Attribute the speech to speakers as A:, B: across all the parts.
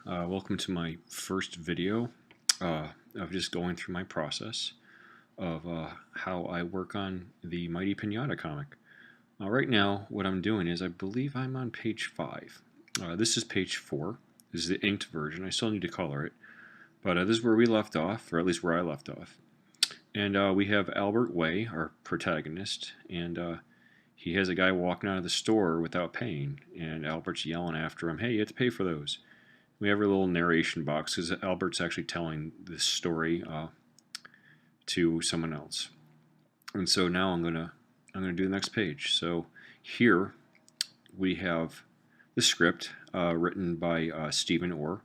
A: Welcome to my first video of just going through my process of how I work on the Mighty Pinata comic. Right now, what I'm doing is I believe I'm on page 5. This is page 4. This is the inked version. I still need to color it. But this is where we left off, or at least where I left off. And we have Albert Way, our protagonist, and he has a guy walking out of the store without paying, and Albert's yelling after him, "Hey, you have to pay for those." We have our little narration box because Albert's actually telling this story to someone else. And so now I'm gonna do the next page. So here we have the script written by Stephen Orr,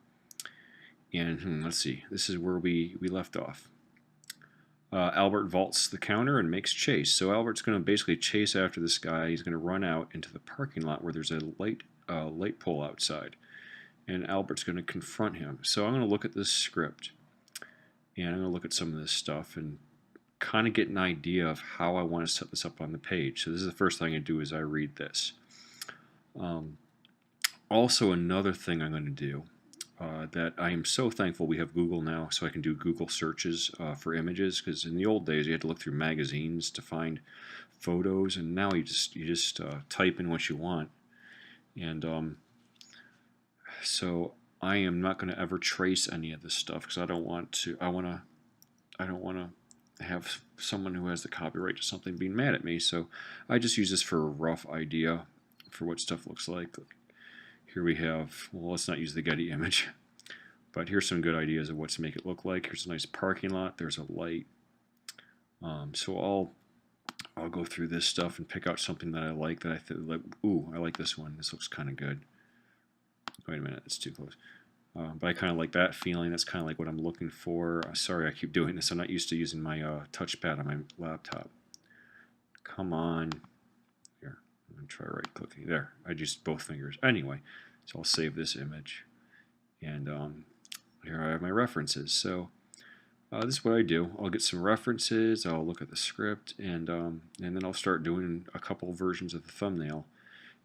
A: and let's see, this is where we left off. Albert vaults the counter and makes chase. So Albert's going to basically chase after this guy. He's going to run out into the parking lot where there's a light pole outside, and Albert's going to confront him. So I'm going to look at this script, and I'm going to look at some of this stuff and kind of get an idea of how I want to set this up on the page. So this is the first thing I do is I read this. Also, another thing I'm going to do that I am so thankful we have Google now, so I can do Google searches for images, because in the old days you had to look through magazines to find photos, and now you just type in what you want. And so I am not going to ever trace any of this stuff because I don't want to. I don't want to have someone who has the copyright to something being mad at me. So I just use this for a rough idea for what stuff looks like. Here we have, well, let's not use the Getty image, but here's some good ideas of what to make it look like. Here's a nice parking lot. There's a light. So I'll go through this stuff and pick out something that I like, that I think, like, ooh, I like this one. This looks kind of good. Wait a minute, it's too close. But I kind of like that feeling. That's kind of like what I'm looking for. Sorry, I keep doing this. I'm not used to using my touchpad on my laptop. Come on. Here, I'm going to try right-clicking. There, I used both fingers. Anyway, so I'll save this image. And here I have my references. So this is what I do. I'll get some references. I'll look at the script, and then I'll start doing a couple versions of the thumbnail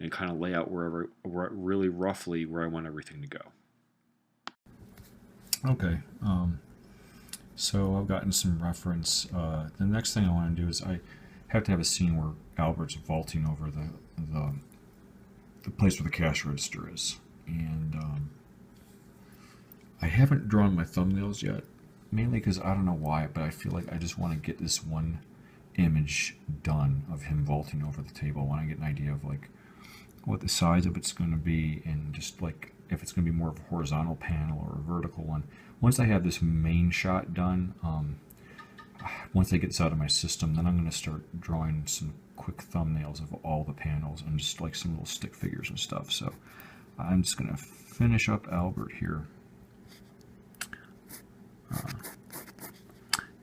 A: and kind of lay out really roughly where I want everything to go. Okay, so I've gotten some reference. The next thing I want to do is I have to have a scene where Albert's vaulting over the place where the cash register is, and I haven't drawn my thumbnails yet, mainly because I don't know why, but I feel like I just want to get this one image done of him vaulting over the table. I want to get an idea of like what the size of it's going to be, and just like if it's going to be more of a horizontal panel or a vertical one. Once I have this main shot done, once I get this out of my system, then I'm going to start drawing some quick thumbnails of all the panels and just like some little stick figures and stuff. So I'm just going to finish up Albert here.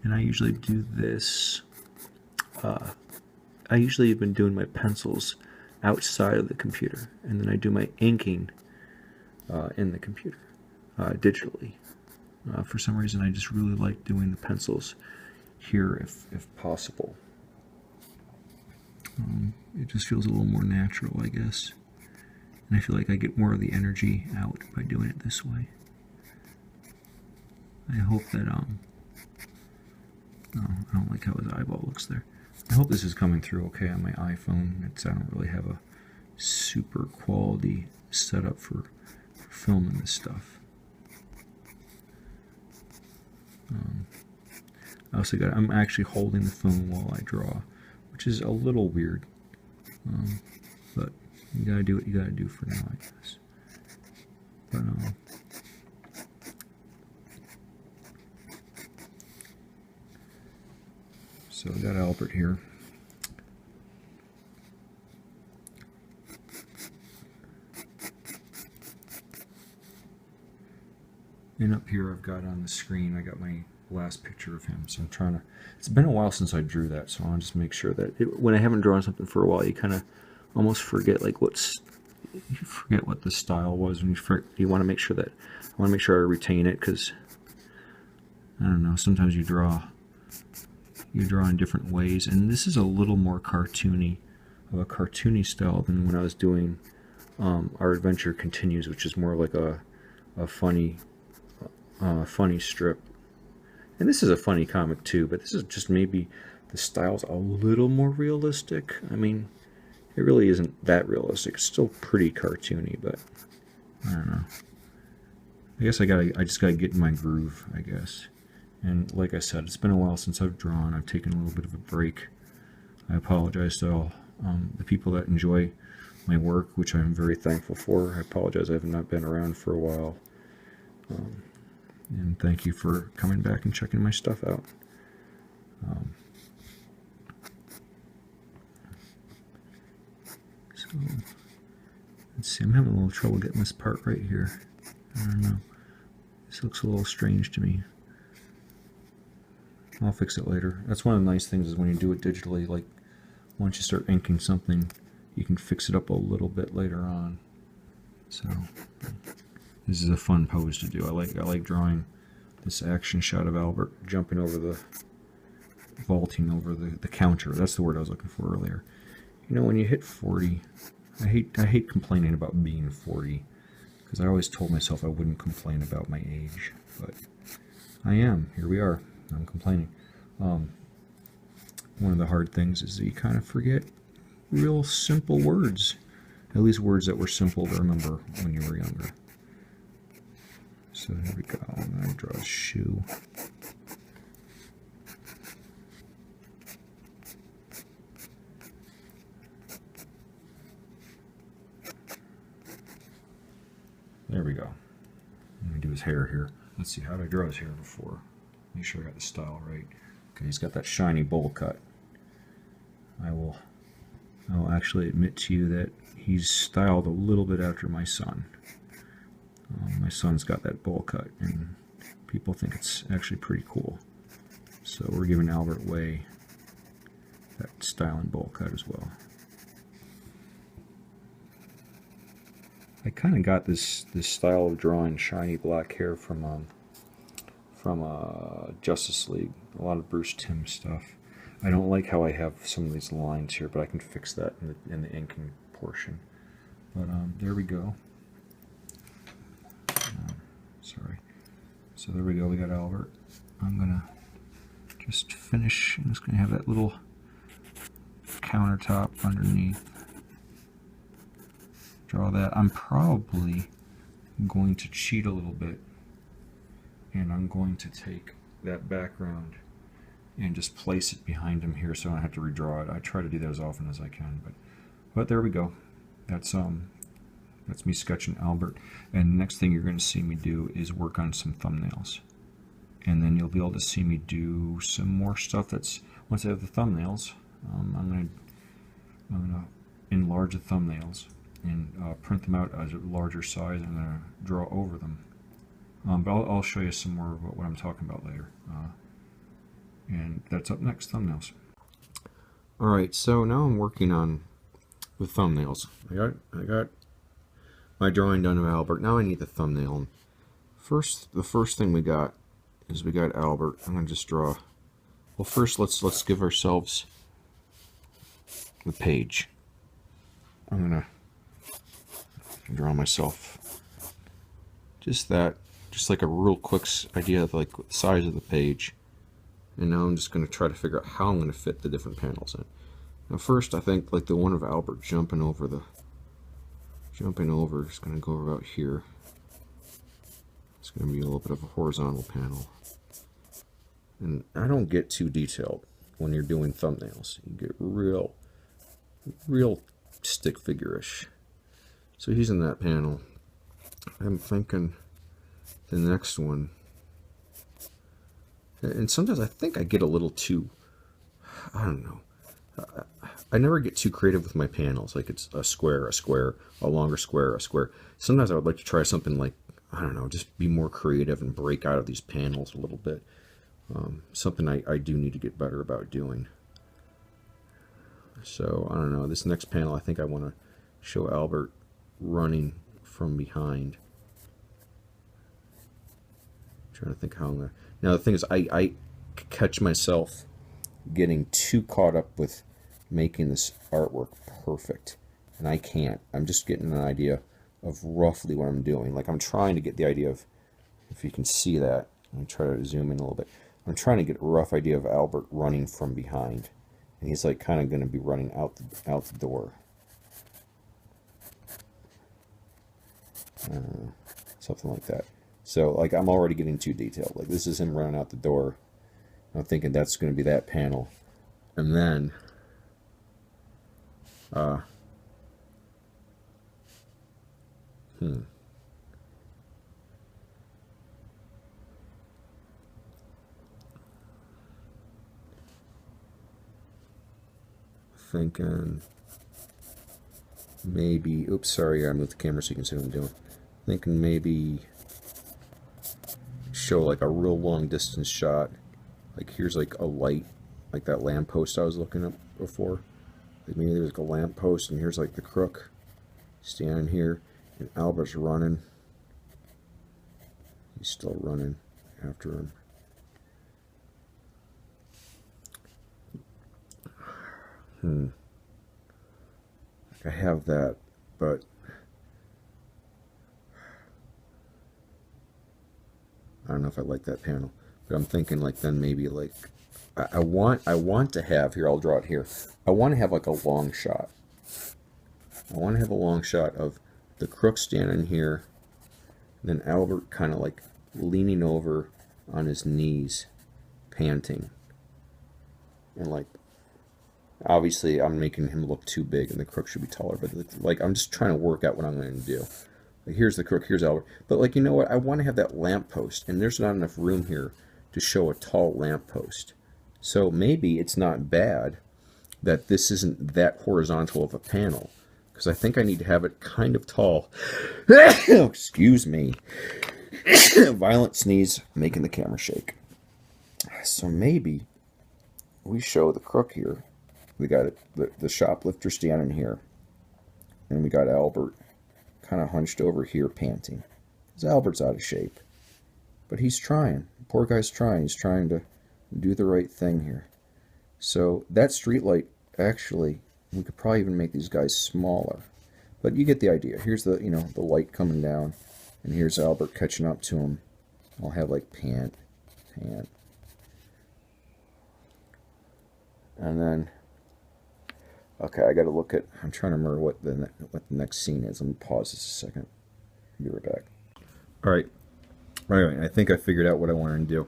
A: And I usually do this. I usually have been doing my pencils outside of the computer, and then I do my inking in the computer digitally. For some reason, I just really like doing the pencils here if possible. It just feels a little more natural, I guess, and I feel like I get more of the energy out by doing it this way. I hope that oh, I don't like how his eyeball looks there. I hope this is coming through okay on my iPhone. I don't really have a super quality setup for filming this stuff. I'm actually holding the phone while I draw, which is a little weird, but you gotta do what you gotta do for now, I guess. But so I got Albert here. And up here I've got on the screen, I got my last picture of him. So I'm trying to, it's been a while since I drew that, so I'll just make sure that when I haven't drawn something for a while, you kind of almost forget like you forget what the style was, and you want to make sure that, I want to make sure I retain it, because I don't know, sometimes you draw in different ways, and this is a little more cartoony, of a cartoony style than when I was doing Our Adventure Continues, which is more like a a funny strip. And this is a funny comic too, but this is just maybe the style's a little more realistic. I mean, it really isn't that realistic. It's still pretty cartoony, but I don't know. I guess I just gotta get in my groove, I guess. And like I said, it's been a while since I've drawn. I've taken a little bit of a break. I apologize to all the people that enjoy my work, which I'm very thankful for. I apologize I have not been around for a while. And thank you for coming back and checking my stuff out. So, let's see, I'm having a little trouble getting this part right here. I don't know. This looks a little strange to me. I'll fix it later. That's one of the nice things is when you do it digitally, like once you start inking something, you can fix it up a little bit later on. So this is a fun pose to do. I like drawing this action shot of Albert jumping over the, vaulting over the counter. That's the word I was looking for earlier. You know, when you hit 40, I hate complaining about being 40, because I always told myself I wouldn't complain about my age, but I am. Here we are. I'm complaining. One of the hard things is that you kind of forget real simple words, at least words that were simple to remember when you were younger. So here we go. I'm going to draw a shoe. There we go. Let me do his hair here. Let's see, how did I draw his hair before? Make sure I got the style right. Okay, he's got that shiny bowl cut. I will actually admit to you that he's styled a little bit after my son. My son's got that bowl cut, and people think it's actually pretty cool. So we're giving Albert Way that style and bowl cut as well. I kind of got this style of drawing shiny black hair from Justice League. A lot of Bruce Timm stuff. I don't like how I have some of these lines here, but I can fix that in the inking portion. But there we go. Sorry. So there we go. We got Albert. I'm gonna just finish. I'm just gonna have that little countertop underneath. Draw that. I'm probably going to cheat a little bit, and I'm going to take that background and just place it behind him here so I don't have to redraw it. I try to do that as often as I can, but there we go. That's me sketching Albert. And the next thing you're going to see me do is work on some thumbnails, and then you'll be able to see me do some more stuff. That's once I have the thumbnails, I'm gonna enlarge the thumbnails and print them out as a larger size. I'm gonna draw over them. But I'll show you some more about what I'm talking about later. And that's up next, thumbnails. Alright, so now I'm working on the thumbnails. I got my drawing done of Albert. Now I need the thumbnail. The first thing we got is we got Albert. I'm going to just draw. Well, first let's give ourselves the page. I'm going to draw myself just like a real quick idea of like the size of the page. And now I'm just going to try to figure out how I'm going to fit the different panels in. Now first, I think like the one of Albert jumping over is going to go about here. It's going to be a little bit of a horizontal panel. And I don't get too detailed when you're doing thumbnails. You get real stick figure-ish. So he's in that panel. I'm thinking the next one. And sometimes I think I get a little too, I don't know. I never get too creative with my panels. Like it's a square, a longer square, a square. Sometimes I would like to try something like, I don't know, just be more creative and break out of these panels a little bit. Something I do need to get better about doing. So, I don't know, this next panel I think I want to show Albert running from behind. I'm trying to think how I'm going to... Now the thing is, I catch myself getting too caught up with making this artwork perfect, and I can't. I'm just getting an idea
B: of roughly what I'm doing. Like I'm trying to get the idea of, if you can see that, I'm trying to zoom in a little bit. I'm trying to get a rough idea of Albert running from behind, and he's like kind of going to be running out the door, something like that. So like I'm already getting too detailed. Like this is him running out the door. I'm thinking that's going to be that panel, and then hmm, thinking maybe. Oops, sorry, I moved the camera so you can see what I'm doing. Thinking maybe show like a real long distance shot. Like here's like a light, like that lamppost I was looking at before. Like maybe there's like a lamppost, and here's like the crook standing here, and Albert's running. He's still running after him. I have that, but I don't know if I like that panel. But I'm thinking like then maybe like I want to have here. I'll draw it here. I want to have like a long shot. I want to have a long shot of the crook standing here, and then Albert kind of like leaning over on his knees, panting, and like obviously I'm making him look too big, and the crook should be taller. But like I'm just trying to work out what I'm going to do. Like here's the crook, here's Albert. But like you know what? I want to have that lamppost, and there's not enough room here to show a tall lamppost. So maybe it's not bad that this isn't that horizontal of a panel, because I think I need to have it kind of tall. Excuse me. Violent sneeze making the camera shake. So maybe we show the crook here. We got it, the shoplifter standing here, and we got Albert kind of hunched over here panting. Because Albert's out of shape, but he's trying. Poor guy's trying. He's trying to do the right thing here. So that street light, actually, we could probably even make these guys smaller. But you get the idea. Here's the, you know, the light coming down, and here's Albert catching up to him. I'll have like pant. And then, okay, I got to look at, I'm trying to remember what the next scene is. Let me pause this a second. Be right back. All right. Anyway, I think I figured out what I wanted to do.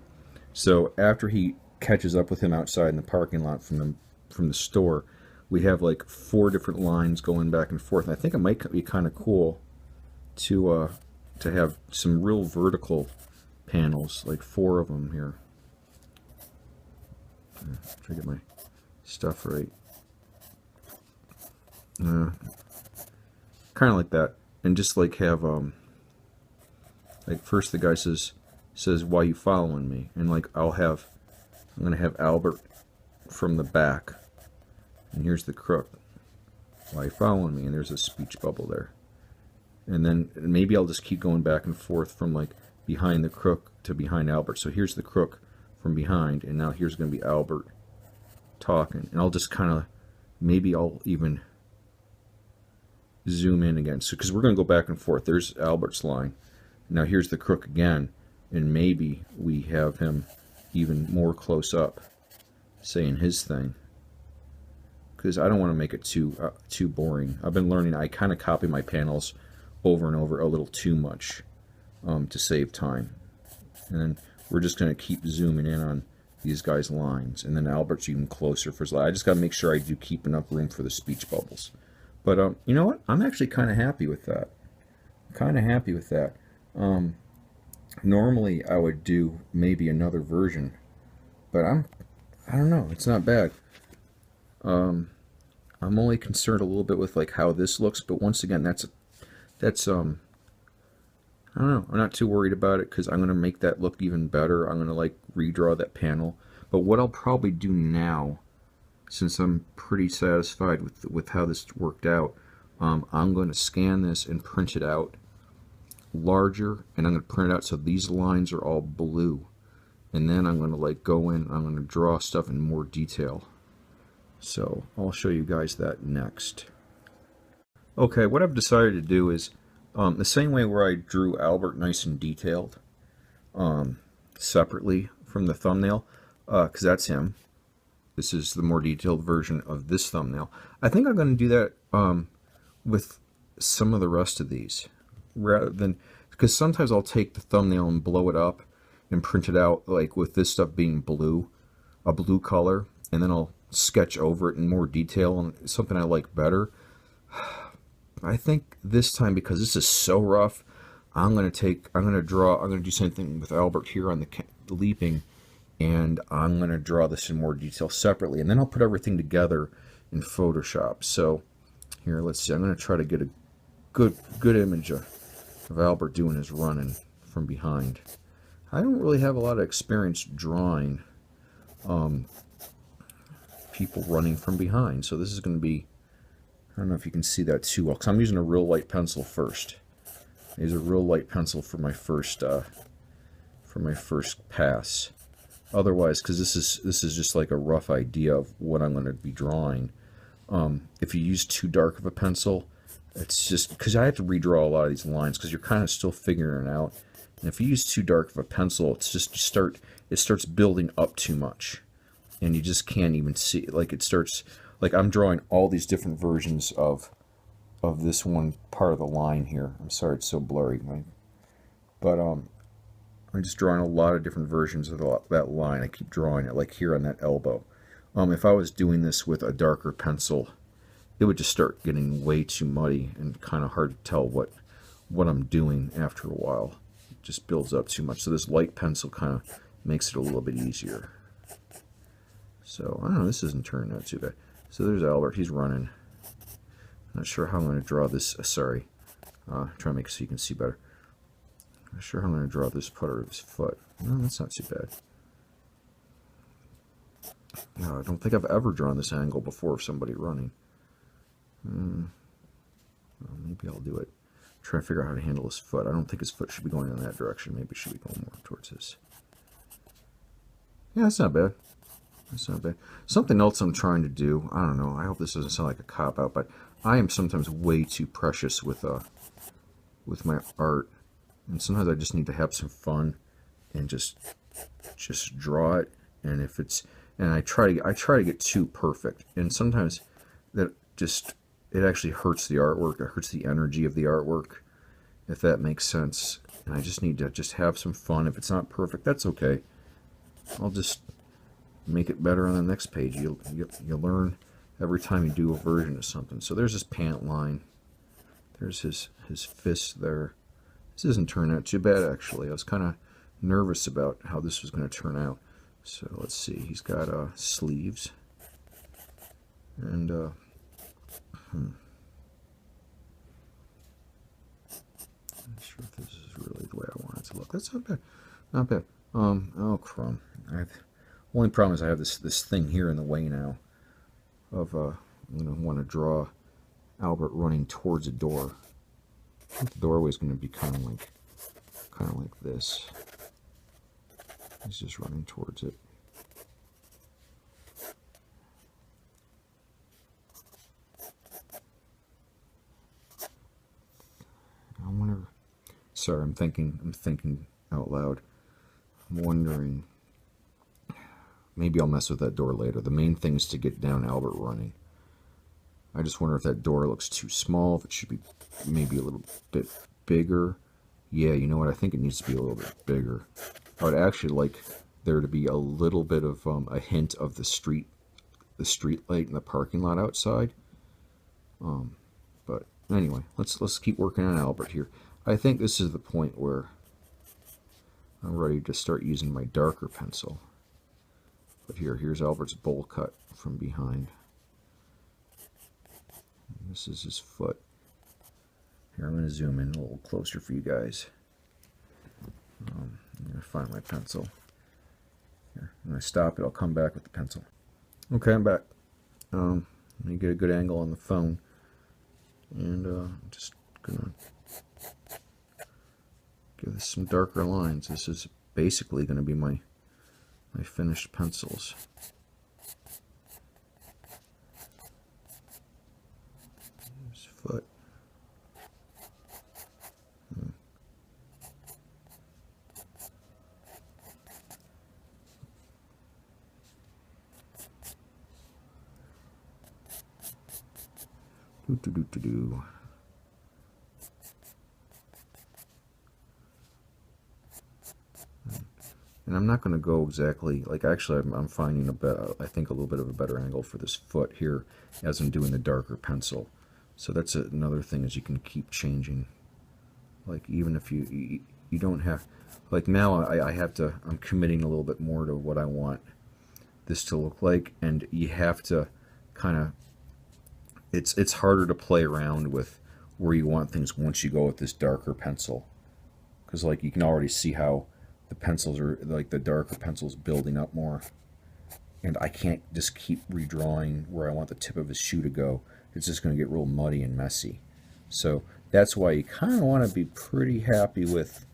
B: So after he catches up with him outside in the parking lot from the store, we have like 4 different lines going back and forth. And I think it might be kind of cool to have some real vertical panels, like 4 of them here. Try to get my stuff right. Kind of like that, and just like have like first the guy says, "Why you following me?" And like I'm gonna have Albert from the back, and here's the crook. Why you following me? And there's a speech bubble there, and then maybe I'll just keep going back and forth from like behind the crook to behind Albert. So here's the crook from behind, and now here's gonna be Albert talking, and I'll just kind of maybe I'll even zoom in again, so because we're going to go back and forth. There's Albert's line. Now here's the crook again, and maybe we have him even more close up saying his thing, because I don't want to make it too boring. I've been learning I kind of copy my panels over and over a little too much to save time, and then we're just going to keep zooming in on these guys' lines, and then Albert's even closer for his line. I just got to make sure I do keep enough room for the speech bubbles. But you know what? I'm actually kind of happy with that. Normally I would do maybe another version, but I don't know. It's not bad. I'm only concerned a little bit with like how this looks, but once again, that's I don't know. I'm not too worried about it because I'm gonna make that look even better. I'm gonna like redraw that panel. But what I'll probably do now, since I'm pretty satisfied with how this worked out, I'm going to scan this and print it out larger, and I'm going to print it out so these lines are all blue, and then I'm going to like go in, I'm going to draw stuff in more detail. So I'll show you guys that next. Okay, what I've decided to do is The same way where I drew Albert nice and detailed, separately from the thumbnail, because that's him. This is the more detailed version of this thumbnail. I think I'm going to do that with some of the rest of these, rather than, because sometimes I'll take the thumbnail and blow it up and print it out, like with this stuff being blue, a blue color, and then I'll sketch over it in more detail and something I like better. I think this time, because this is so rough, I'm going to do something with Albert here on the leaping, and I'm going to draw this in more detail separately, and then I'll put everything together in Photoshop. So here, let's see, I'm going to try to get a good image of Albert doing his running from behind. I don't really have a lot of experience drawing people running from behind, so this is going to be, I don't know if you can see that too well, because I'm using a real light pencil first. I use a real light pencil for my first pass. Otherwise, because this is just like a rough idea of what I'm going to be drawing. If you use too dark of a pencil, it's just because I have to redraw a lot of these lines because you're kind of still figuring it out. And if you use too dark of a pencil, it's just it starts building up too much, and you just can't even see. Like it starts, like I'm drawing all these different versions of this one part of the line here. I'm sorry it's so blurry, right? But I'm just drawing a lot of different versions of that line. I keep drawing it, like here on that elbow. If I was doing this with a darker pencil, it would just start getting way too muddy and kind of hard to tell what I'm doing after a while. It just builds up too much. So this light pencil kind of makes it a little bit easier. So I don't know, this isn't turning out too bad. So there's Albert, he's running. Not sure how I'm going to draw this. Try to make it so you can see better. Not sure how I'm going to draw this part of his foot. No, that's not too bad. No, I don't think I've ever drawn this angle before of somebody running. Well, maybe I'll do it. Try to figure out how to handle his foot. I don't think his foot should be going in that direction. Maybe it should be going more towards this. Yeah, that's not bad. That's not bad. Something else I'm trying to do, I don't know, I hope this doesn't sound like a cop-out, but I am sometimes way too precious with my art. And sometimes I just need to have some fun and just draw it. And if it's, and I try to get too perfect. And sometimes that just, it actually hurts the artwork. It hurts the energy of the artwork, if that makes sense. And I just need to just have some fun. If it's not perfect, that's okay. I'll just make it better on the next page. You learn every time you do a version of something. So there's his pant line. There's his fist there. This isn't turning out too bad, actually. I was kind of nervous about how this was going to turn out. So let's see. He's got sleeves. And not sure if this is really the way I want it to look. That's not bad. Not bad. Oh, crumb. Only problem is I have this thing here in the way now of want to draw Albert running towards a door. I think the doorway is going to be kind of like this. He's just running towards it. I wonder. Sorry, I'm thinking out loud. I'm wondering. Maybe I'll mess with that door later. The main thing is to get down Albert running. I just wonder if that door looks too small, if it should be maybe a little bit bigger. Yeah, you know what? I think it needs to be a little bit bigger. I would actually like there to be a little bit of a hint of the street light in the parking lot outside. But anyway, let's keep working on Albert here. I think this is the point where I'm ready to start using my darker pencil. But here's Albert's bowl cut from behind. And this is his foot. Here, I'm going to zoom in a little closer for you guys. I'm going to find my pencil. Here, when I stop it, I'll come back with the pencil. Okay, I'm back. Let me get a good angle on the phone. And I'm just going to give this some darker lines. This is basically going to be my finished pencils. His foot. Do. And I'm not going to go exactly, like actually I'm finding I think a little bit of a better angle for this foot here as I'm doing the darker pencil. So that's another thing, is you can keep changing. Like even if you don't have, like now I have to, I'm committing a little bit more to what I want this to look like, and you have to kind of, it's harder to play around with where you want things once you go with this darker pencil, because like you can already see how the pencils are, like the darker pencils building up more, and I can't just keep redrawing where I want the tip of his shoe to go. It's just going to get real muddy and messy. So that's why you kind of want to be pretty happy with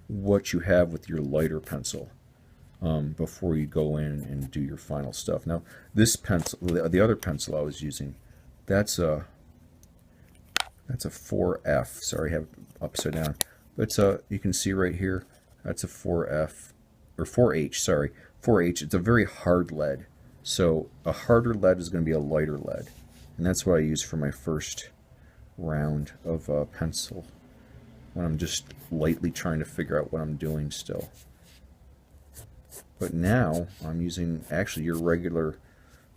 B: what you have with your lighter pencil before you go in and do your final stuff. Now this pencil, the other pencil I was using, that's a 4F. Sorry, I have it upside down. But you can see right here, that's a 4F, or 4H, sorry. 4H, it's a very hard lead. So a harder lead is going to be a lighter lead. And that's what I use for my first round of pencil, when I'm just lightly trying to figure out what I'm doing still. But now I'm using actually your regular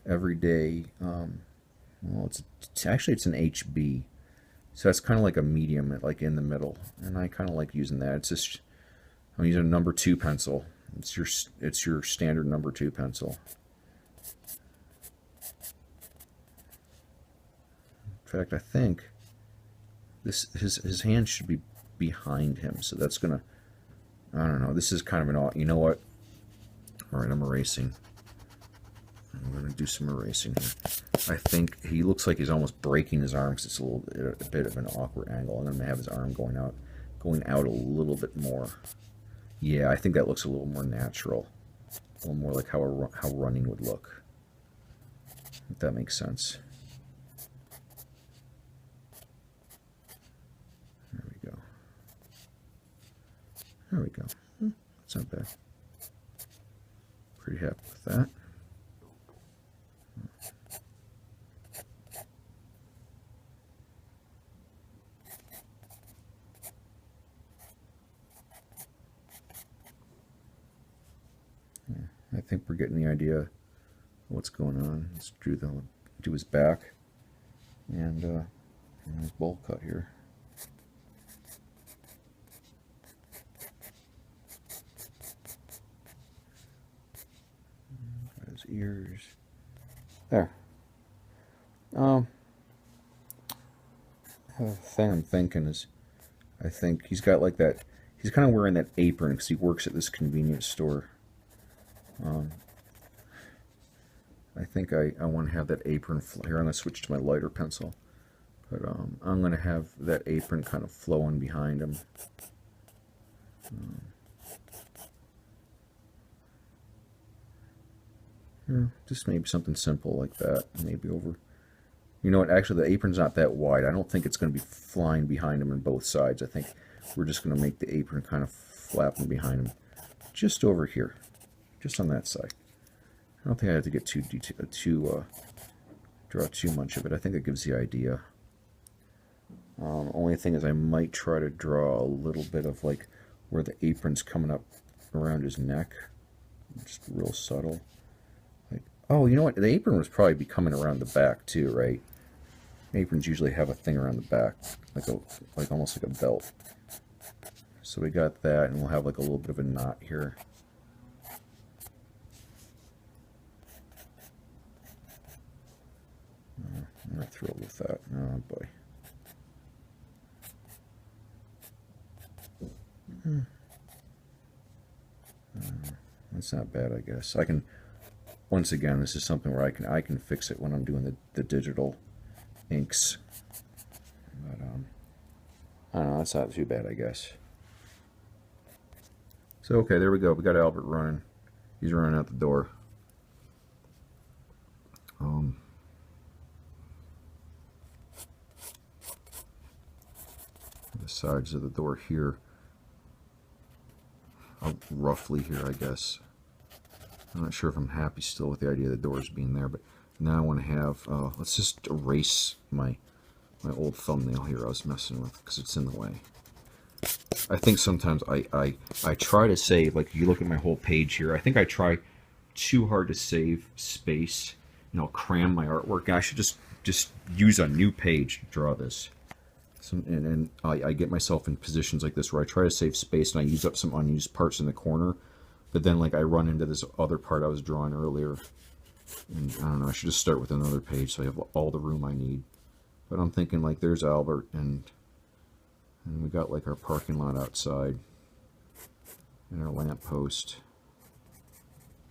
B: everyday, well, it's an HB. So that's kind of like a medium, like in the middle. And I kind of like using that. It's just, I'm using a number 2 pencil. It's your standard number 2 pencil. In fact, I think his hand should be behind him, so that's gonna, I don't know. This is kind of an odd. You know what? All right, I'm erasing. I'm gonna do some erasing here. I think he looks like he's almost breaking his arm because it's a bit of an awkward angle. I'm gonna have his arm going out a little bit more. Yeah, I think that looks a little more natural, a little more like how running would look. If that makes sense. There we go. There we go. That's not bad. Pretty happy with that. I think we're getting the idea of what's going on. Let's do his back and his bowl cut here. Got his ears. There. The thing I'm thinking is, I think he's got like that. He's kind of wearing that apron because he works at this convenience store. I think I want to have that apron here. I'm going to switch to my lighter pencil, but I'm going to have that apron kind of flowing behind him. Yeah, just maybe something simple like that. Maybe over. You know what? Actually, the apron's not that wide. I don't think it's going to be flying behind him on both sides. I think we're just going to make the apron kind of flapping behind him, just over here, just on that side. I don't think I have to get draw too much of it. I think it gives the idea. Only thing is, I might try to draw a little bit of like where the apron's coming up around his neck, just real subtle. Like, oh, you know what? The apron was probably be coming around the back too, right? Aprons usually have a thing around the back, like almost like a belt. So we got that, and we'll have like a little bit of a knot here. I'm not thrilled with that. Oh boy. That's not bad, I guess. I can, once again, this is something where I can fix it when I'm doing the digital inks. But I don't know, that's not too bad, I guess. So okay, there we go. We got Albert running. He's running out the door. The sides of the door here, roughly here, I guess. I'm not sure if I'm happy still with the idea of the doors being there, but now I want to have, let's just erase my my old thumbnail here I was messing with because it's in the way. I think sometimes I try to save, like if you look at my whole page here, I think I try too hard to save space and I'll cram my artwork. I should just use a new page to draw this. And I get myself in positions like this where I try to save space and I use up some unused parts in the corner, but then like I run into this other part I was drawing earlier, and I don't know, I should just start with another page so I have all the room I need. But I'm thinking like there's Albert, and we got like our parking lot outside and our lamppost.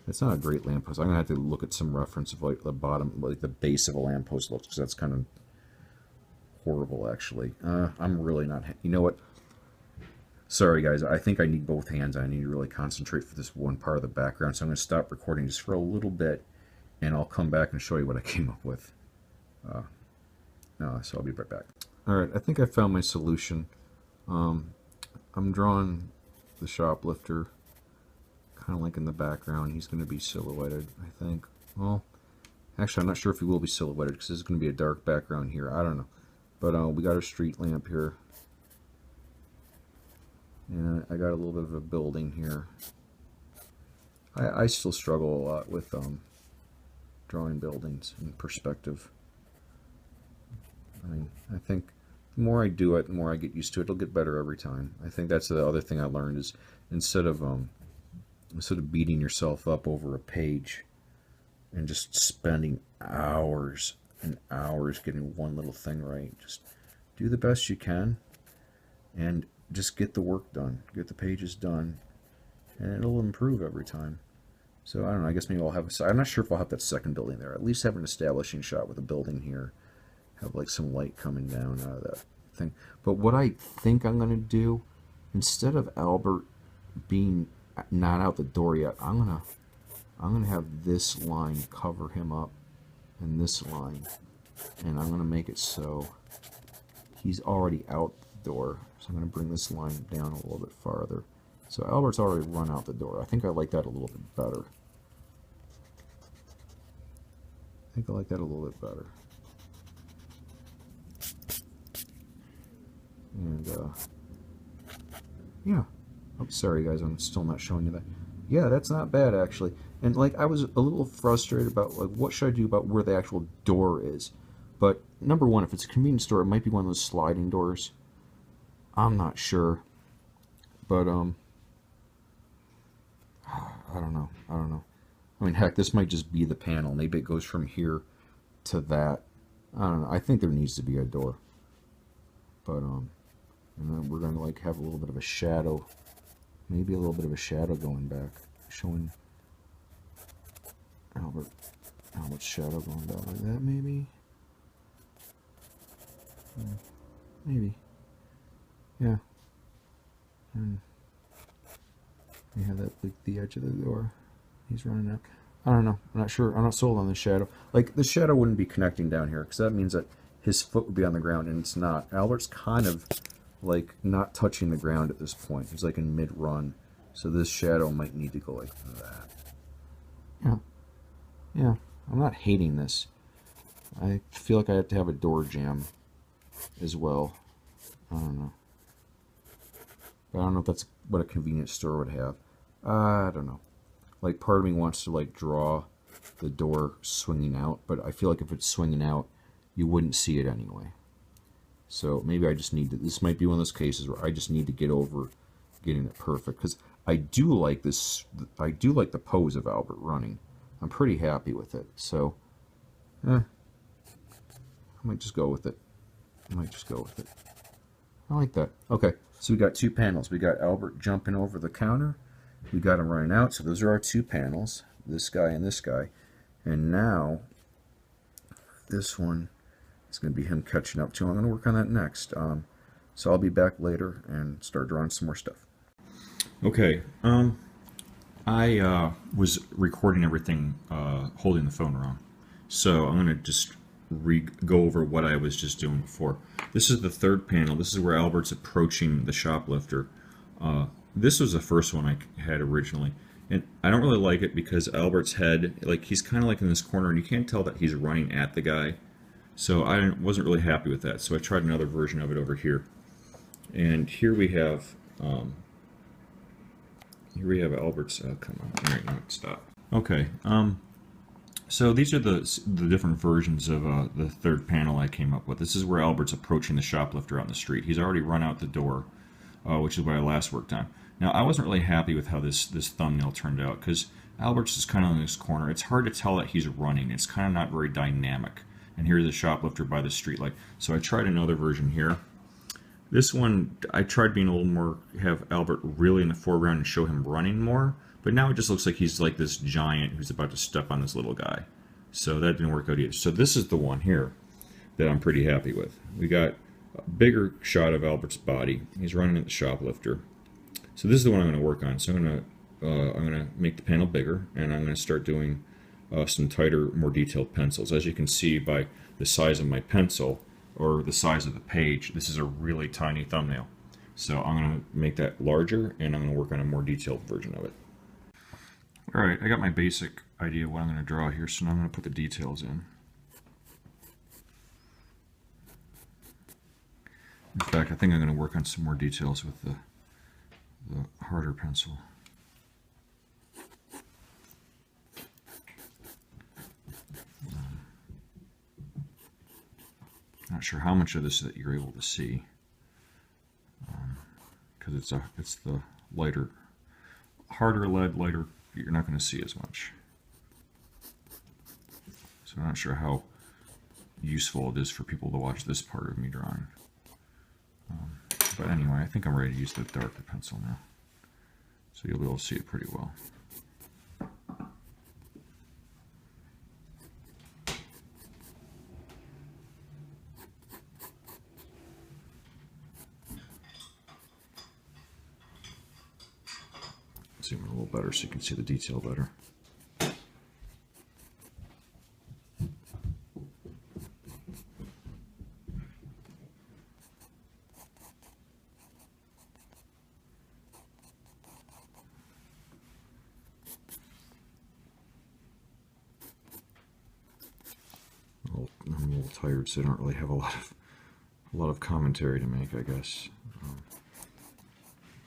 B: It's not a great lamppost. I'm gonna have to look at some reference of like the bottom, like the base of a lamppost looks, because that's kind of horrible actually. I'm really not, you know what? Sorry guys, I think I need both hands. I need to really concentrate for this one part of the background, so I'm gonna stop recording just for a little bit, and I'll come back and show you what I came up with. So I'll be right back. Alright, I think I found my solution. I'm drawing the shoplifter kind of like in the background. He's going to be silhouetted, I think. Well, actually, I'm not sure if he will be silhouetted because there's going to be a dark background here. I don't know. But we got a street lamp here. And I got a little bit of a building here. I still struggle a lot with drawing buildings in perspective. I mean, I think the more I do it, the more I get used to it. It'll get better every time. I think that's the other thing I learned is instead of beating yourself up over a page and just spending hours and hours getting one little thing right, just do the best you can and just get the work done, get the pages done, and it'll improve every time. So I don't know, I guess maybe I'll have I'm not sure if I'll have that second building there. At least have an establishing shot with a building here, have like some light coming down out of that thing. But what I think I'm going to do, instead of Albert being not out the door yet, I'm gonna have this line cover him up, and this line, and I'm gonna make it so he's already out the door. So I'm gonna bring this line down a little bit farther. So Albert's already run out the door. I think I like that a little bit better. I think I like that a little bit better. And yeah. Oh, sorry guys, I'm still not showing you that. Yeah, that's not bad actually. And like I was a little frustrated about like what should I do about where the actual door is. But number one, if it's a convenience store, it might be one of those sliding doors. I'm not sure. But I don't know. I don't know. I mean, heck, this might just be the panel. Maybe it goes from here to that. I don't know. I think there needs to be a door. But and then we're gonna like have a little bit of a shadow. Maybe a little bit of a shadow going back, showing Albert's shadow going down like that, maybe. Maybe. Yeah. And we have that like the edge of the door. He's running out. I don't know. I'm not sure. I'm not sold on the shadow. Like the shadow wouldn't be connecting down here because that means that his foot would be on the ground, and it's not. Albert's kind of like not touching the ground at this point. He's like in mid-run, so this shadow might need to go like that. Yeah, yeah. I'm not hating this. I feel like I have to have a door jamb as well. I don't know. But I don't know if that's what a convenience store would have. I don't know. Like part of me wants to like draw the door swinging out, but I feel like if it's swinging out, you wouldn't see it anyway. So maybe I just need to, this might be one of those cases where I just need to get over getting it perfect. Because I do like this, I do like the pose of Albert running. I'm pretty happy with it. So, I might just go with it. I might just go with it. I like that. Okay, so we got two panels. We got Albert jumping over the counter. We got him running out. So those are our two panels, this guy and this guy. And now, this one, it's going to be him catching up to him. I'm going to work on that next. So I'll be back later and start drawing some more stuff. Okay. I was recording everything holding the phone wrong. So I'm going to just go over what I was just doing before. This is the third panel. This is where Albert's approaching the shoplifter. This was the first one I had originally. And I don't really like it because Albert's head, like he's kind of like in this corner and you can't tell that he's running at the guy. So I wasn't really happy with that. So I tried another version of it over here. And here we have Albert's. Come on, all right, no, stop. Okay. So these are the different versions of the third panel I came up with. This is where Albert's approaching the shoplifter out in the street. He's already run out the door, which is what I last worked on. Now I wasn't really happy with how this thumbnail turned out because Albert's is kind of in this corner. It's hard to tell that he's running. It's kind of not very dynamic. And here's the shoplifter by the street light. So I tried another version here. This one, I tried being a little more, have Albert really in the foreground and show him running more, but now it just looks like he's like this giant who's about to step on this little guy. So that didn't work out either. So this is the one here that I'm pretty happy with. We got a bigger shot of Albert's body. He's running at the shoplifter. So this is the one I'm going to work on. So I'm going to make the panel bigger, and I'm going to start doing some tighter, more detailed pencils. As you can see by the size of my pencil, or the size of the page, this is a really tiny thumbnail. So I'm going to make that larger, and I'm going to work on a more detailed version of it. Alright, I got my basic idea of what I'm going to draw here, so now I'm going to put the details in. In fact, I think I'm going to work on some more details with the harder pencil. Not sure how much of this that you're able to see, because it's the lighter, harder lead, lighter. You're not going to see as much. So I'm not sure how useful it is for people to watch this part of me drawing. But anyway, I think I'm ready to use the darker pencil now, so you'll be able to see it pretty well. Zoom in a little better so you can see the detail better. I'm a little tired, so I don't really have a lot of commentary to make, I guess.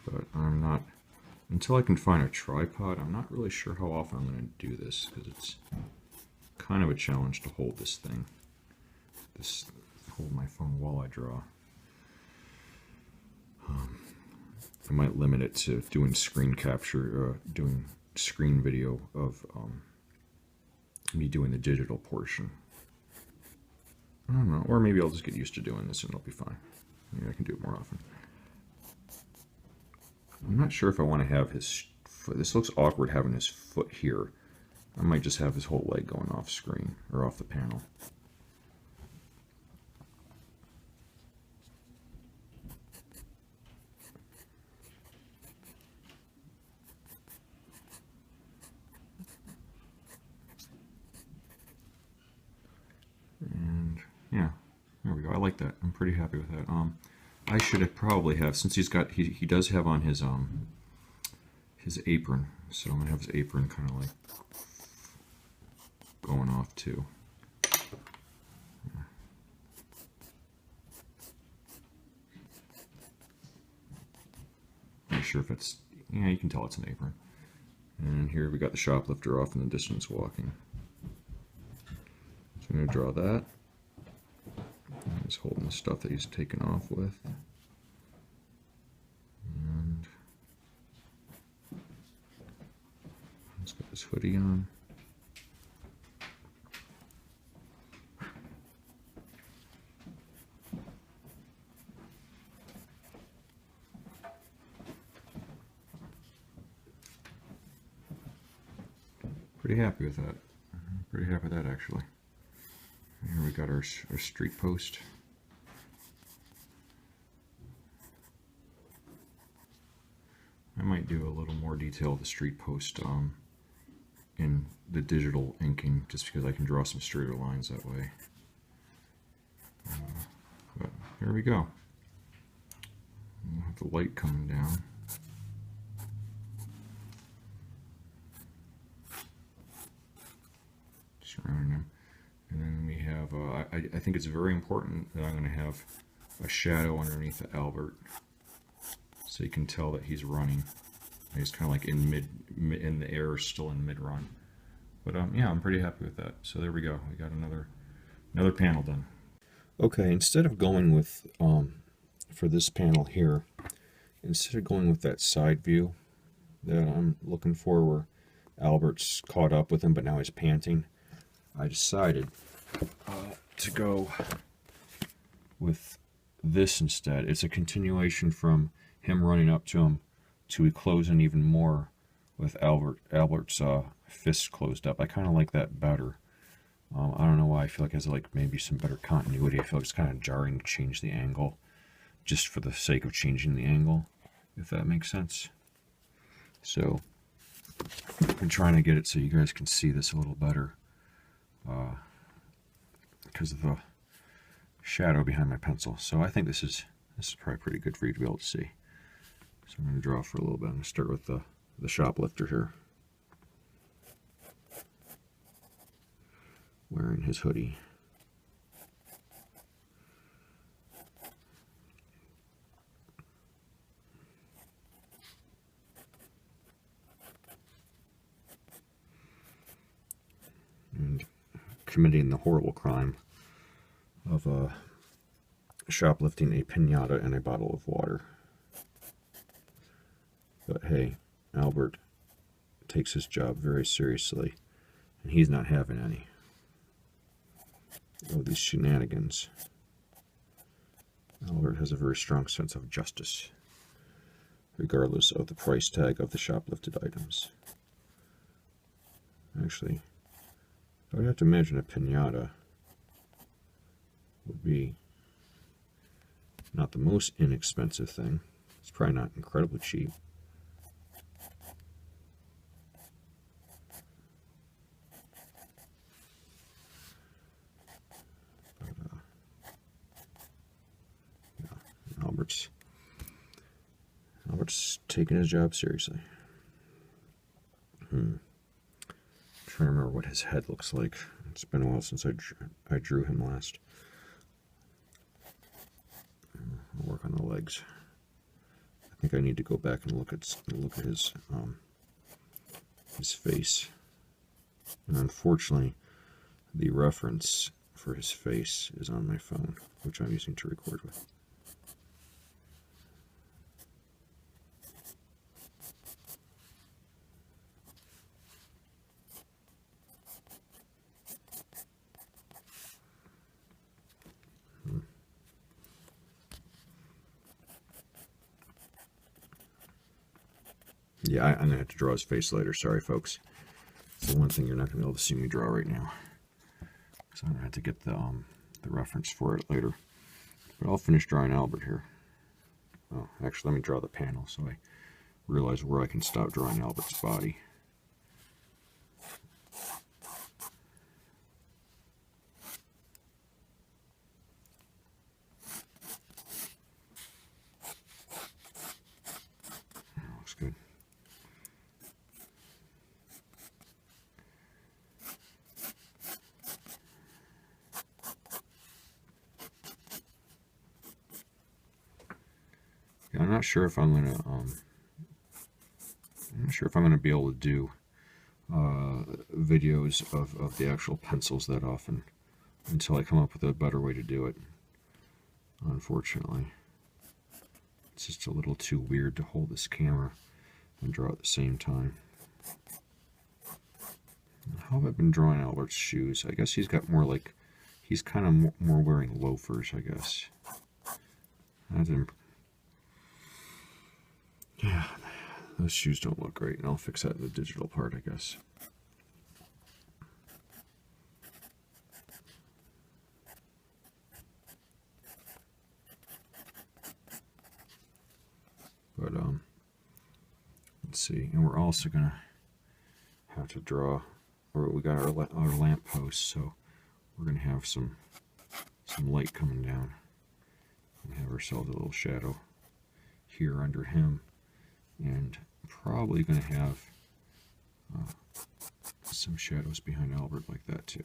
B: But I'm not, until I can find a tripod, I'm not really sure how often I'm going to do this, because it's kind of a challenge to hold this thing. Hold my phone while I draw. I might limit it to doing screen capture, doing screen video of me doing the digital portion. I don't know, or maybe I'll just get used to doing this and it'll be fine. Maybe I can do it more often. I'm not sure if I want to have his foot. This looks awkward having his foot here. I might just have his whole leg going off screen, or off the panel. And yeah, there we go. I like that. I'm pretty happy with that. I should have probably have, since he does have on his apron, so I'm gonna have his apron kind of like going off too. Not sure if it's, yeah, you can tell it's an apron. And here we got the shoplifter off in the distance walking. So I'm gonna draw that. He's holding the stuff that he's taken off with. And he's got his hoodie on. Pretty happy with that. Pretty happy with that, actually. Here we got our street post. I might do a little more detail of the street post in the digital inking, just because I can draw some straighter lines that way. But here we go. We'll have the light coming down. Surrounding him. And then we have,
A: I think it's very important that I'm going to have a shadow underneath the Albert, so you can tell that he's running. He's kind of like in the air, still in mid run. But yeah, I'm pretty happy with that. So there we go. We got another panel done. Okay, instead of going with for this panel here, instead of going with that side view that I'm looking for, where Albert's caught up with him, but now he's panting, I decided to go with this instead. It's a continuation from him running up to him to closing even more with Albert's fist closed up. I kind of like that better. I don't know why. I feel like it has like maybe some better continuity. I feel like it's kind of jarring to change the angle just for the sake of changing the angle, if that makes sense. So I'm trying to get it so you guys can see this a little better because of the shadow behind my pencil. So I think this is probably pretty good for you to be able to see. So I'm going to draw for a little bit. I'm going to start with the shoplifter here, wearing his hoodie. And committing the horrible crime of shoplifting a pinata and a bottle of water. But hey, Albert takes his job very seriously, and he's not having any of these shenanigans. Albert has a very strong sense of justice, regardless of the price tag of the shoplifted items. Actually, I would have to imagine a pinata would be not the most inexpensive thing. It's probably not incredibly cheap. Albert's taking his job seriously. I'm trying to remember what his head looks like. It's been a while since I drew him last. I'll work on the legs. I think I need to go back and look at his face. And unfortunately, the reference for his face is on my phone, which I'm using to record with. Yeah, I'm going to have to draw his face later. Sorry, folks. It's the one thing you're not going to be able to see me draw right now. So I'm going to have to get the reference for it later. But I'll finish drawing Albert here. Oh, actually, let me draw the panel so I realize where I can stop drawing Albert's body. Looks good. Yeah, I'm not sure if I'm gonna be able to do videos of the actual pencils that often until I come up with a better way to do it. Unfortunately, it's just a little too weird to hold this camera and draw at the same time. How have I been drawing Albert's shoes? I guess he's got more like, he's kind of more wearing loafers, I guess. Yeah, those shoes don't look great, and I'll fix that in the digital part, I guess. But let's see, and we're also gonna have to draw, or we got our lamp post, so we're gonna have some light coming down, and have ourselves a little shadow here under him, and probably gonna have some shadows behind Albert like that too.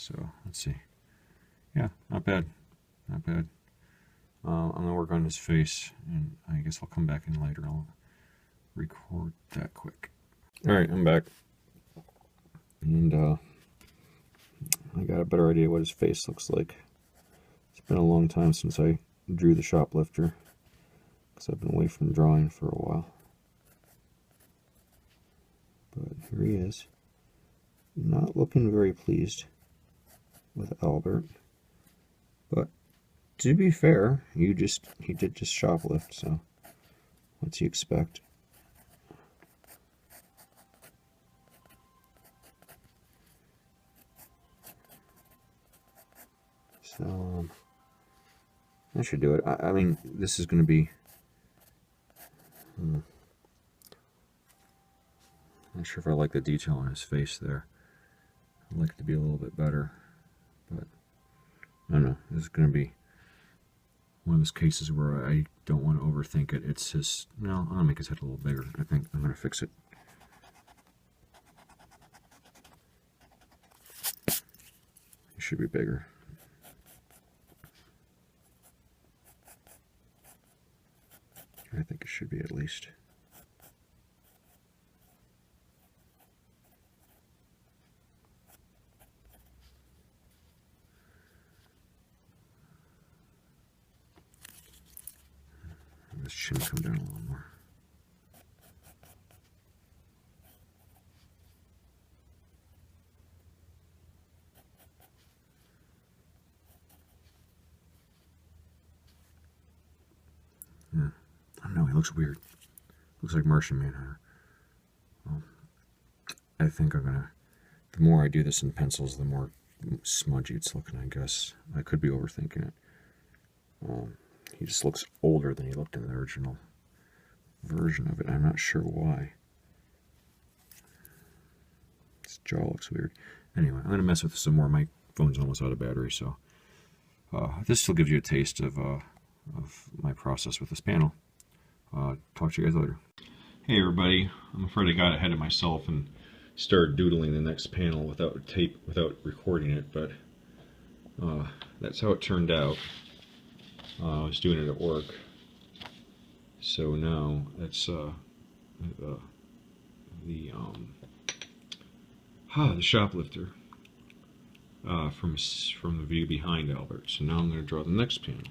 A: So let's see. Yeah, not bad. Not bad. I'm going to work on his face, and I guess I'll come back in later. I'll record that quick. Alright, I'm back. And I got a better idea what his face looks like. It's been a long time since I drew the shoplifter, because I've been away from drawing for a while. But here he is. Not looking very pleased with Albert. But to be fair, he did just shoplift, so what's he expect? So I should do it. I mean, this is going to be. Not sure if I like the detail on his face there. I'd like it to be a little bit better, but I don't know. This is going to be one of those cases where I don't want to overthink it. It's his. No, I'm going to make his head a little bigger. I think I'm going to fix it. It should be bigger. I think it should be at least. This chin come down a little more. Yeah. I don't know, he looks weird. Looks like Martian Manhunter. Well, I think I'm gonna. The more I do this in pencils, the more smudgy it's looking, I guess. I could be overthinking it. He just looks older than he looked in the original version of it. I'm not sure why. His jaw looks weird. Anyway, I'm going to mess with this some more. My phone's almost out of battery, so this still gives you a taste of my process with this panel. Talk to you guys later. Hey everybody, I'm afraid I got ahead of myself and started doodling the next panel without recording it, but that's how it turned out. I was doing it at work, so now that's the shoplifter from the view behind Albert. So now I'm going to draw the next panel,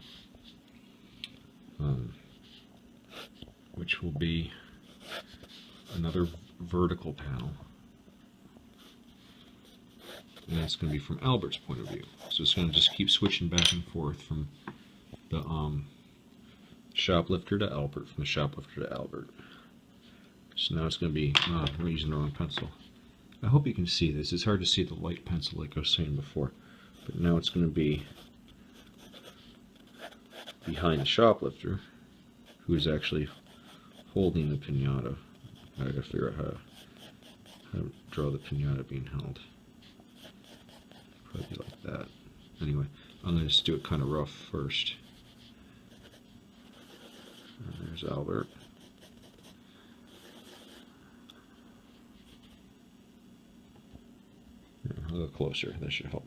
A: which will be another vertical panel, and that's going to be from Albert's point of view. So it's going to just keep switching back and forth from the shoplifter to Albert, from the shoplifter to Albert. So now it's going to be, I'm using the wrong pencil. I hope you can see this. It's hard to see the light pencil like I was saying before. But now it's going to be behind the shoplifter, who is actually holding the pinata. I gotta figure out how to draw the pinata being held. Probably like that. Anyway, I'm going to just do it kind of rough first. And there's Albert. Yeah, I'll go closer. That should help.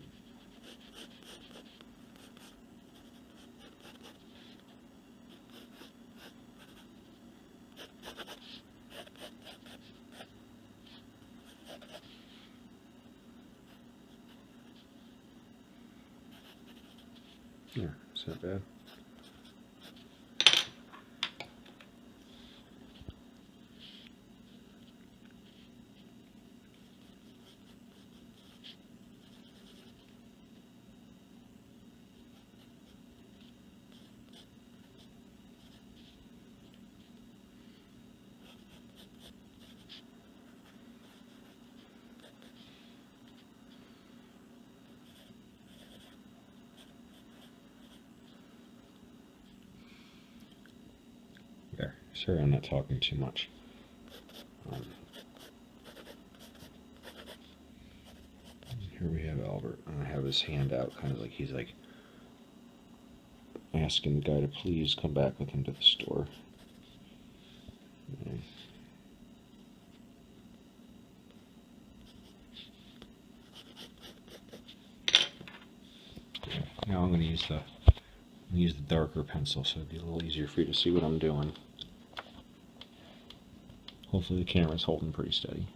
A: Yeah, it's not bad. There. Sorry I'm not talking too much. Here we have Albert, and I have his hand out, kind of like he's like asking the guy to please come back with him to the store. Okay. use the darker pencil so it'd be a little easier for you to see what I'm doing. Hopefully the camera's holding pretty steady.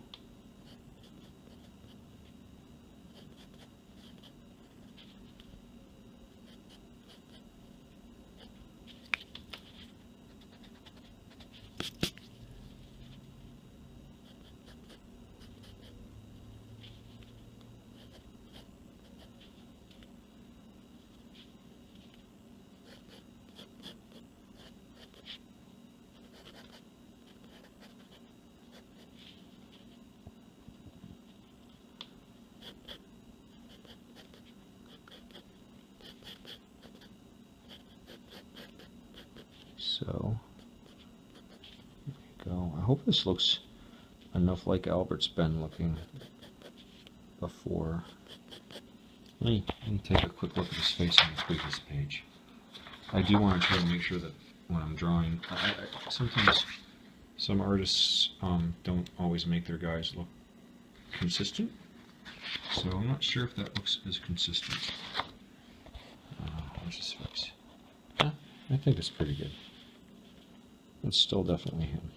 A: So, there we go. I hope this looks enough like Albert's been looking before. Let me take a quick look at his face on the previous page. I do want to try to make sure that when I'm drawing, sometimes some artists don't always make their guys look consistent, so I'm not sure if that looks as consistent. Where's his face? Yeah, I think it's pretty good. It's still definitely him.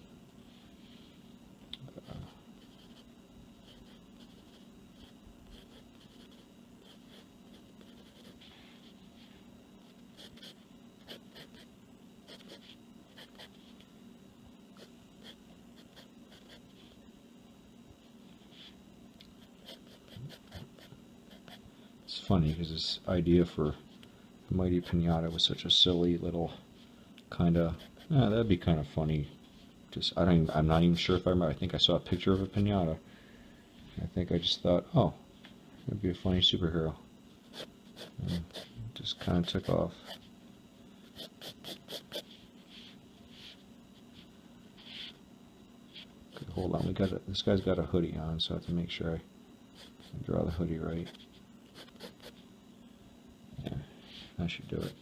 A: It's funny because this idea for the Mighty Pinata was such a silly little kind of, that'd be kind of funny. Just I'm not even sure if I remember. I think I saw a picture of a pinata. I think I just thought, oh, that'd be a funny superhero. And just kind of took off. Okay, hold on, this guy's got a hoodie on, so I have to make sure I draw the hoodie right. Yeah, that should do it.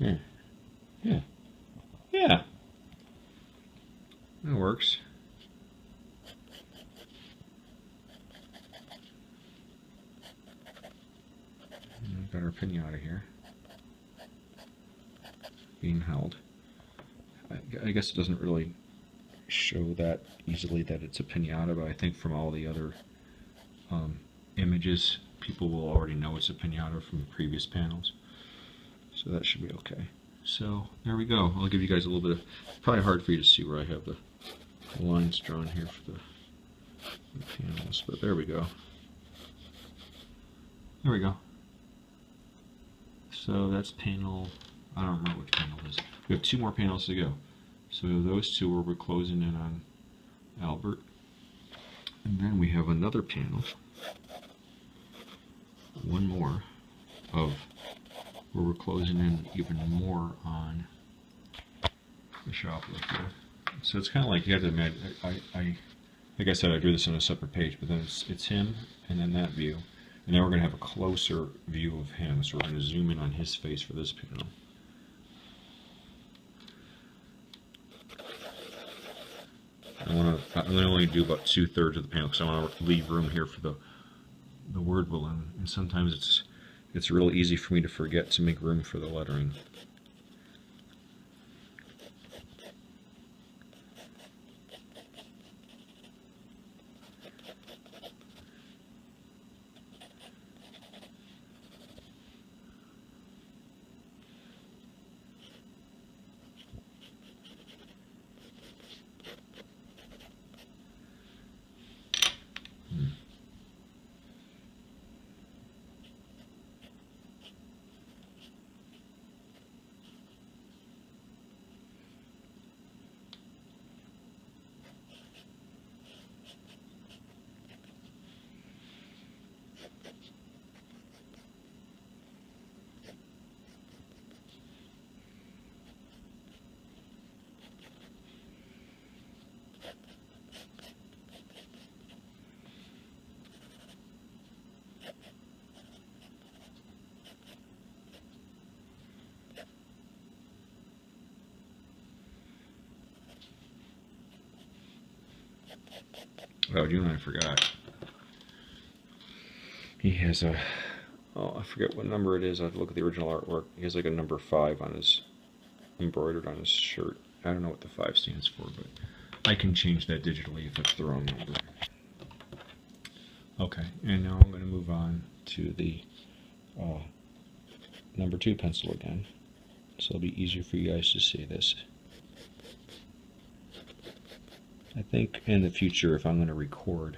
A: Yeah, yeah, yeah. That works. And we've got our pinata here being held. I guess it doesn't really show that easily that it's a pinata, but I think from all the other images, people will already know it's a pinata from the previous panels. So that should be okay. So there we go. I'll give you guys a little bit of, probably hard for you to see where I have the lines drawn here for the panels, but there we go. There we go. So that's panel, I don't remember which panel it is. We have 2 more panels to go. So those 2 where we're closing in on Albert. And then we have another panel, 1 more, of where we're closing in even more on the shoplifter. So it's kind of like, you have to imagine, like I said, I drew this on a separate page, but then it's him, and then that view. And then we're going to have a closer view of him, so we're going to zoom in on his face for this panel. I'm going to only do about 2/3 of the panel because I want to leave room here for the word balloon, and sometimes it's real easy for me to forget to make room for the lettering. Oh, you know, I forgot. He has a, oh, I forget what number it is. I have to look at the original artwork. He has like a number 5 on his, embroidered on his shirt. I don't know what the 5 stands for, but I can change that digitally if it's the wrong number. Okay, and now I'm going to move on to the number 2 pencil again, so it'll be easier for you guys to see this. I think in the future, if I'm going to record,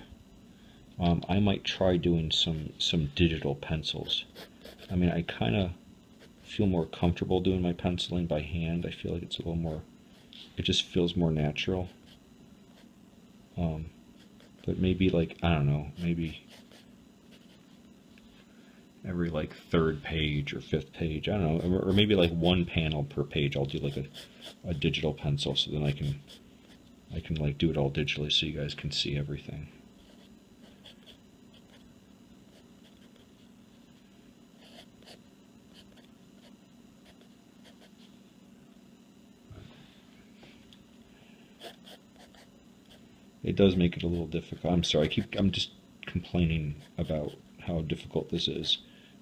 A: I might try doing some digital pencils. I mean, I kind of feel more comfortable doing my penciling by hand. I feel like it's a little more, it just feels more natural. But maybe like, I don't know, maybe every like 3rd page or 5th page, I don't know, or maybe like 1 panel per page I'll do like a digital pencil, so then I can like do it all digitally so you guys can see everything. It does make it a little difficult. I'm sorry, I'm just complaining about how difficult this is.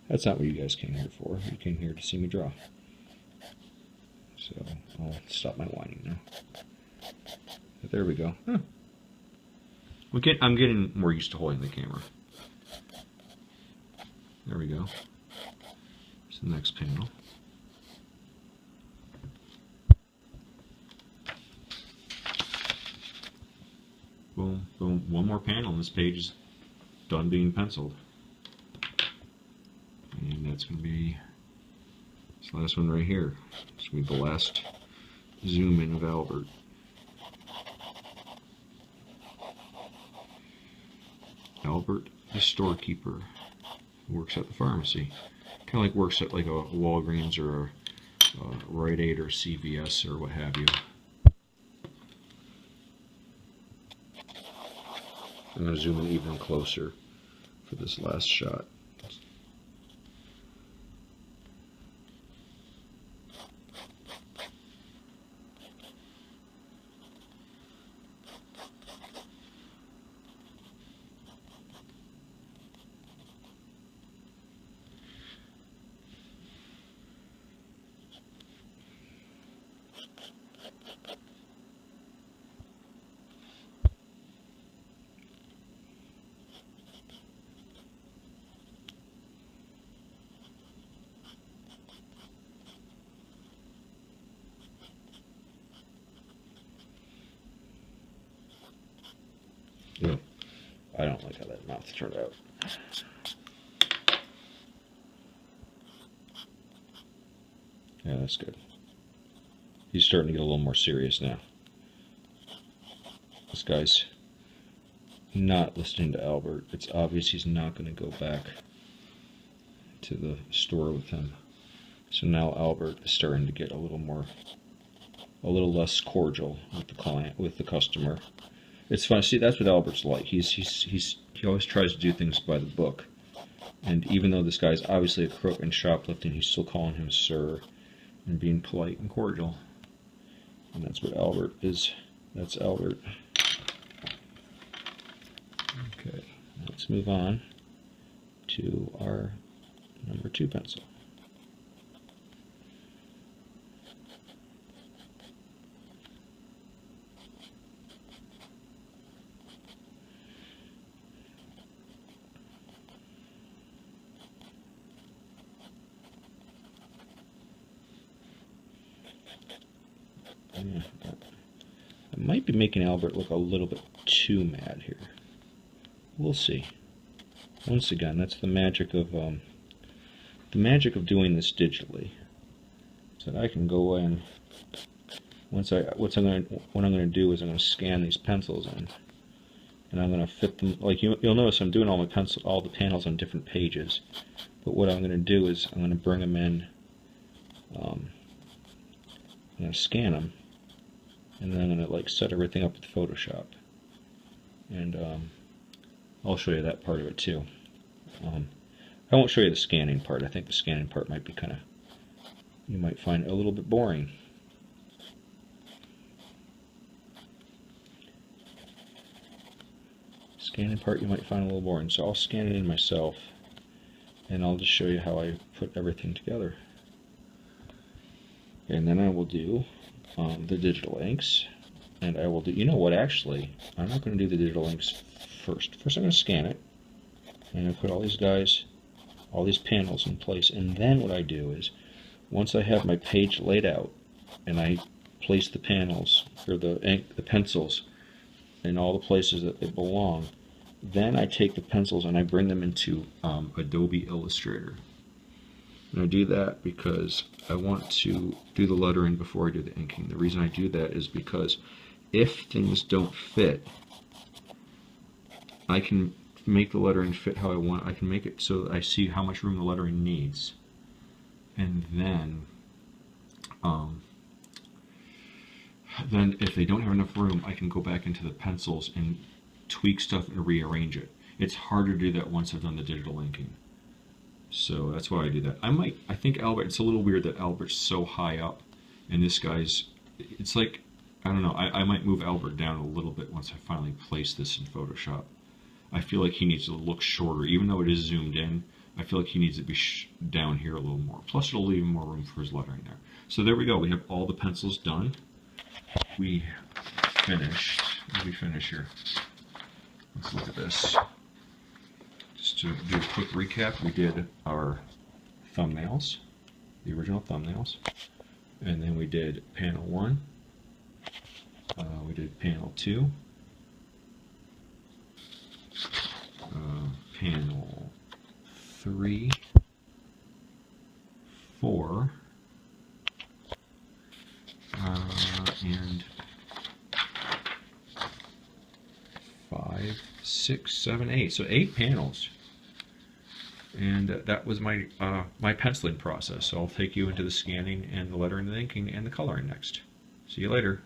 A: That's not what you guys came here for. You came here to see me draw. So I'll stop my whining now. But there we go. Huh. I'm getting more used to holding the camera. There we go. It's the next panel. Boom, boom. One more panel and this page is done being penciled. And that's going to be this last one right here. It's going to be the last zoom in of Albert. Albert, the storekeeper, who works at the pharmacy. Kind of like works at like a Walgreens or a Rite Aid or CVS or what have you. I'm going to zoom in even closer for this last shot. Yeah, I don't like how that mouth turned out. Yeah, that's good. He's starting to get a little more serious now. This guy's not listening to Albert. It's obvious he's not going to go back to the store with him. So now Albert is starting to get a little less cordial with the client, with the customer. It's fun. See, that's what Albert's like. He always tries to do things by the book. And even though this guy's obviously a crook and shoplifting, he's still calling him sir and being polite and cordial. And that's what Albert is. That's Albert. Okay, let's move on to our number 2 pencil. I might be making Albert look a little bit too mad here. We'll see. Once again, that's the magic of doing this digitally. So that I can go in. What I'm going to do is I'm going to scan these pencils in, and I'm going to fit them. Like you'll notice, I'm doing all the panels on different pages. But what I'm going to do is I'm going to bring them in. I'm going to scan them, and then I'm going to like set everything up with Photoshop. And I'll show you that part of it too. I won't show you the scanning part. I think the scanning part might be you might find it a little bit boring. scanning part you might find a little boring, so I'll scan it in myself, and I'll just show you how I put everything together. And then I will do the digital inks, and I will do, you know what, actually, I'm not going to do the digital inks first. First I'm going to scan it, and I put all these guys, all these panels in place, and then what I do is, once I have my page laid out, and I place the panels, or the ink, the pencils, in all the places that they belong, then I take the pencils and I bring them into Adobe Illustrator. And I do that because I want to do the lettering before I do the inking. The reason I do that is because if things don't fit, I can make the lettering fit how I want. I can make it so that I see how much room the lettering needs. And then if they don't have enough room, I can go back into the pencils and tweak stuff and rearrange it. It's harder to do that once I've done the digital inking. So that's why I do that. I think Albert, it's a little weird that Albert's so high up and this guy's, it's like, I don't know, I might move Albert down a little bit once I finally place this in Photoshop. I feel like he needs to look shorter, even though it is zoomed in. I feel like he needs to be down here a little more. Plus it'll leave more room for his lettering there. So there we go, we have all the pencils done. We finished, what did we finish here? Let's look at this. Just to do a quick recap, we did our thumbnails, the original thumbnails, and then we did panel 1, we did panel 2, panel 3, 4, and 5, 6, 7, 8. So 8 panels. And that was my my penciling process. So I'll take you into the scanning and the lettering and the inking and the coloring next. See you later.